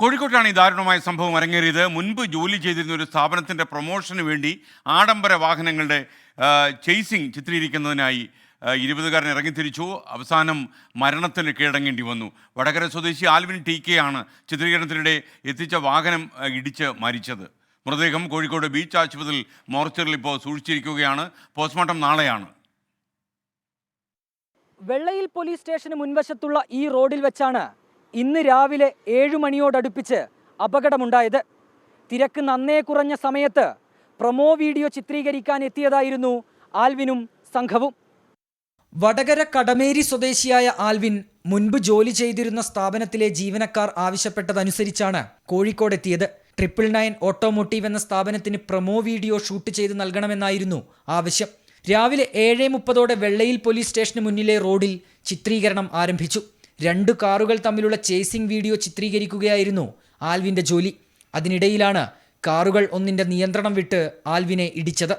കോഴിക്കോട്ടാണ് ഈ ദാരുണമായ സംഭവം അരങ്ങേറിയത്. മുൻപ് ജോലി ചെയ്തിരുന്ന ഒരു സ്ഥാപനത്തിൻ്റെ പ്രൊമോഷന് വേണ്ടി ആഡംബര വാഹനങ്ങളുടെ ചേസിംഗ് ചിത്രീകരിക്കുന്നതിനായി 20-കാരൻ ഇറങ്ങിത്തിരിച്ചു. അവസാനം മരണത്തിന് കീഴടങ്ങേണ്ടി വന്നു. വടകര സ്വദേശി ആൽവിൻ ടി.കെ. ആണ് ചിത്രീകരണത്തിനിടെ എത്തിച്ച വാഹനം ഇടിച്ച് മരിച്ചത്. മൃതദേഹം കോഴിക്കോട് ബീച്ച് ആശുപത്രിയിൽ മോർച്ചറിൽ ഇപ്പോൾ സൂക്ഷിച്ചിരിക്കുകയാണ്. പോസ്റ്റ്മോർട്ടം നാളെയാണ്. വെള്ളയിൽ പോലീസ് സ്റ്റേഷന് മുൻവശത്തുള്ള ഈ റോഡിൽ വെച്ചാണ് ഇന്ന് രാവിലെ 7 മണിയോടടുപ്പിച്ച് അപകടമുണ്ടായത്. തിരക്ക് നന്നേ കുറഞ്ഞ സമയത്ത് പ്രൊമോ വീഡിയോ ചിത്രീകരിക്കാൻ എത്തിയതായിരുന്നു ആൽവിനും സംഘവും. വടകര കടമേരി സ്വദേശിയായ ആൽവിൻ മുൻപ് ജോലി ചെയ്തിരുന്ന സ്ഥാപനത്തിലെ ജീവനക്കാർ ആവശ്യപ്പെട്ടതനുസരിച്ചാണ് കോഴിക്കോടെത്തിയത്. 999 ഓട്ടോമോട്ടീവ് എന്ന സ്ഥാപനത്തിന് പ്രൊമോ വീഡിയോ ഷൂട്ട് ചെയ്ത് നൽകണമെന്നായിരുന്നു ആവശ്യം. രാവിലെ 7:30 വെള്ളയിൽ പോലീസ് സ്റ്റേഷന് മുന്നിലെ റോഡിൽ ചിത്രീകരണം ആരംഭിച്ചു. 2 കാറുകൾ തമ്മിലുള്ള ചേസിംഗ് വീഡിയോ ചിത്രീകരിക്കുകയായിരുന്നു ആൽവിൻ്റെ ജോലി. അതിനിടയിലാണ് കാറുകൾ ഒന്നിൻ്റെ നിയന്ത്രണം വിട്ട് ആൽവിനെ ഇടിച്ചത്.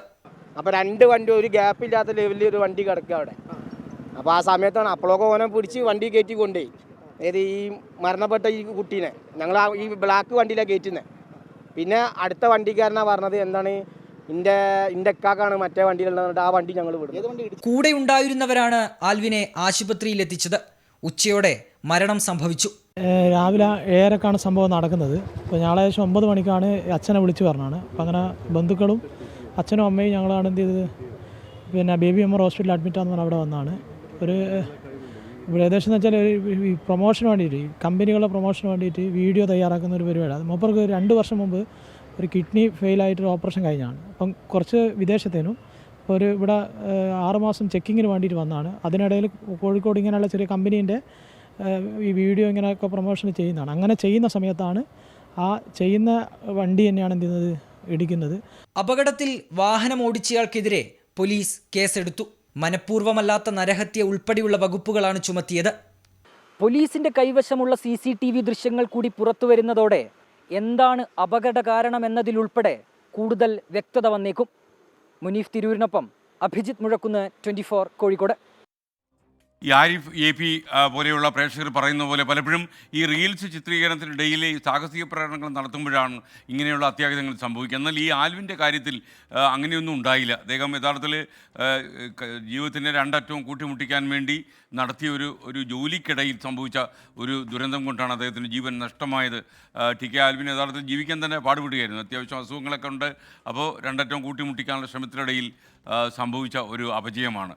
അപ്പോൾ 2 വണ്ടി ഒരു ഗ്യാപ്പില്ലാത്ത ലെവലിൽ ഒരു വണ്ടി കിടക്കുക അവിടെ. അപ്പോൾ ആ സമയത്താണ് അപ്പോഴൊക്കെ ഓനെ പിടിച്ച് വണ്ടി കയറ്റി കൊണ്ടുപോയി. ഏത് ഈ മരണപ്പെട്ട ഈ കുട്ടീനെ ഞങ്ങൾ ഈ ബ്ലാക്ക് വണ്ടിയിലാണ് കയറ്റുന്നത്. പിന്നെ അടുത്ത വണ്ടിക്കാരനാണ് പറഞ്ഞത് എന്താണ് എൻ്റെ ഇക്കാക്കാണ് മറ്റേ വണ്ടിയിലുള്ളത്, ആ വണ്ടി ഞങ്ങൾ വിടും. കൂടെ ഉണ്ടായിരുന്നവരാണ് ആൽവിനെ ആശുപത്രിയിൽ എത്തിച്ചത്. ഉച്ചയോടെ മരണം സംഭവിച്ചു. രാവിലെ 7:30 സംഭവം നടക്കുന്നത്. അപ്പോൾ ഞങ്ങൾ ഏകദേശം 9 മണിക്കാണ് അച്ഛനെ വിളിച്ച് പറഞ്ഞാണ്. അപ്പോൾ അങ്ങനെ ബന്ധുക്കളും അച്ഛനും അമ്മയും ഞങ്ങളാണ് എന്ത് ചെയ്തത്, പിന്നെ ബേബി അമ്മ ഹോസ്പിറ്റലിൽ അഡ്മിറ്റാന്ന് പറഞ്ഞാൽ അവിടെ വന്നാണ്. ഇവിടെ ഏകദേശം എന്ന് വെച്ചാൽ ഈ പ്രൊമോഷന് വേണ്ടിയിട്ട്, ഈ കമ്പനികളുടെ പ്രൊമോഷന് വേണ്ടിയിട്ട് വീഡിയോ തയ്യാറാക്കുന്ന ഒരു പരിപാടി. അത് മൂപ്പർക്ക് 2 വർഷം മുമ്പ് ഒരു കിഡ്നി ഫെയിലായിട്ടൊരു ഓപ്പറേഷൻ കഴിഞ്ഞാണ്. അപ്പം കുറച്ച് വിദേശത്തേനും ഒരു ഇവിടെ 6 മാസം ചെക്കിങ്ങിന് വേണ്ടിയിട്ട് വന്നതാണ്. അതിനിടയിൽ കോഴിക്കോട് ഇങ്ങനെയുള്ള ചെറിയ കമ്പനീൻ്റെ ഈ വീഡിയോ ഇങ്ങനെയൊക്കെ പ്രൊമോഷൻ ചെയ്യുന്നതാണ്. അങ്ങനെ ചെയ്യുന്ന സമയത്താണ് ആ ചെയ്യുന്ന വണ്ടി തന്നെയാണ് എന്ത് ചെയ്യുന്നത്, ഇടിക്കുന്നത്. അപകടത്തിൽ വാഹനം ഓടിച്ചയാൾക്കെതിരെ പോലീസ് കേസെടുത്തു. മനഃപൂർവ്വമല്ലാത്ത നരഹത്യ ഉൾപ്പെടെയുള്ള വകുപ്പുകളാണ് ചുമത്തിയത്. പോലീസിന്റെ കൈവശമുള്ള CCTV ദൃശ്യങ്ങൾ കൂടി പുറത്തു വരുന്നതോടെ എന്താണ് അപകട കാരണം എന്നതിലുൾപ്പെടെ കൂടുതൽ വ്യക്തത വന്നേക്കും. മുനീഫ് തിരൂരിനൊപ്പം അഭിജിത്ത് മുഴക്കുന്ന്, 24 കോഴിക്കോട്. ഈ ആരിഫ് AP പോലെയുള്ള പ്രേക്ഷകർ പറയുന്ന പോലെ പലപ്പോഴും ഈ റീൽസ് ചിത്രീകരണത്തിനിടയിൽ ഈ സാഹസിക പ്രകടനങ്ങൾ നടത്തുമ്പോഴാണ് ഇങ്ങനെയുള്ള അത്യാഹിതങ്ങൾ സംഭവിക്കുക. എന്നാൽ ഈ ആൽവിൻ്റെ കാര്യത്തിൽ അങ്ങനെയൊന്നും ഉണ്ടായില്ല. അദ്ദേഹം യഥാർത്ഥത്തിൽ ജീവിതത്തിൻ്റെ 2 അറ്റവും കൂട്ടിമുട്ടിക്കാൻ വേണ്ടി നടത്തിയ ഒരു ജോലിക്കിടയിൽ സംഭവിച്ച ഒരു ദുരന്തം കൊണ്ടാണ് അദ്ദേഹത്തിന് ജീവൻ നഷ്ടമായത്. ടി.കെ. ആൽവിൻ യഥാർത്ഥത്തിൽ ജീവിക്കാൻ തന്നെ പാടുപെടുകയായിരുന്നു. അത്യാവശ്യം അസുഖങ്ങളൊക്കെ ഉണ്ട്. അപ്പോൾ 2 അറ്റവും കൂട്ടിമുട്ടിക്കാനുള്ള ശ്രമത്തിനിടയിൽ സംഭവിച്ച ഒരു അപജയമാണ്.